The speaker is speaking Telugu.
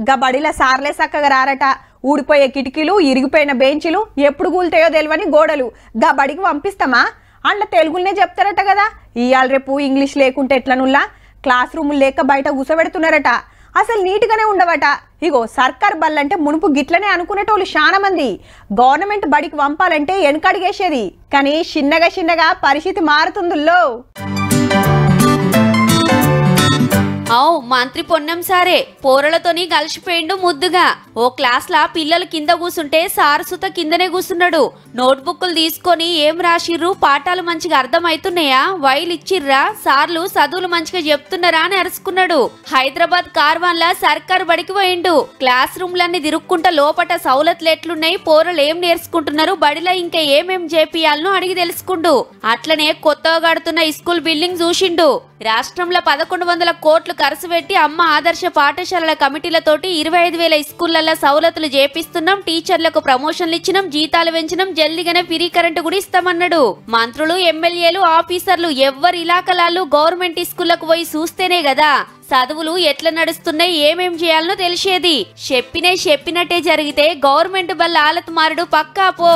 గా బడిల సార్లే సక్కగా రారట. ఊడిపోయే కిటికీలు, ఇరిగిపోయిన బెంచీలు, ఎప్పుడు కూల్తాయో తెలియని గోడలు. గా బడికి పంపిస్తామా? అండ్ల తెలుగునే చెప్తారట కదా. ఇయాల రేపు ఇంగ్లీష్ లేకుంటే ఎట్లనుల్లా? క్లాస్ రూములు లేక బయట కూసబెడుతున్నారట. అసలు నీట్గానే ఉండవట. ఇగో సర్కార్ బళ్ళంటే మునుపు గిట్లనే అనుకునేటోళ్ళు చాలా మంది. గవర్నమెంట్ బడికి పంపాలంటే వెనకడిగేసేది. కానీ చిన్నగా పరిస్థితి మారుతుందిలో. మంత్రి పొన్నం సారే పోరలతోని కలిసిపోయిండు ముద్దుగా. ఓ క్లాస్ లా పిల్లలు కింద కూసుంటే సారు సుత కిందనే కూసున్నాడు. నోట్బుక్లు తీసుకొని ఏం రాసిర్రు, పాఠాలు మంచిగా అర్థమవుతున్నాయా, వైలు ఇచ్చిర్రా, సార్లు చదువులు మంచిగా చెప్తున్నారా అని అరుచుకున్నాడు. హైదరాబాద్ కార్వాన్ లా సర్కారు బడికి పోయిండు. క్లాస్ రూమ్లన్నీ తిరుక్కుంటా లోపట సౌలతులు ఎట్లున్నాయి, పోరలు ఏం నేర్చుకుంటున్నారు, బడిలో ఇంకా ఏమేం చేపియాలను అడిగి తెలుసుకుండు. అట్లనే కొత్తగా కడుతున్న స్కూల్ బిల్డింగ్ చూసిండు. రాష్ట్రంలో 1100 కోట్లు ఖర్చు పెట్టి అమ్మ ఆదర్శ పాఠశాలల కమిటీలతోటి 25,000 స్కూళ్లలో సౌలతులు చేపిస్తున్నాం, టీచర్లకు ప్రమోషన్లు ఇచ్చినాం, జీతాలు పెంచినాం, జల్దిగానే ఫ్రీ కరెంటు కూడా ఇస్తామన్నాడు. మంత్రులు, ఎమ్మెల్యేలు, ఆఫీసర్లు ఎవ్వరు ఇలాకలాలు గవర్నమెంట్ స్కూళ్లకు పోయి చూస్తేనే కదా చదువులు ఎట్లా నడుస్తున్నాయి, ఏమేం చేయాలనో తెలిసేది. చెప్పినట్టే జరిగితే గవర్నమెంట్ బల్ల ఆలత్ మారుడు పక్కా పో.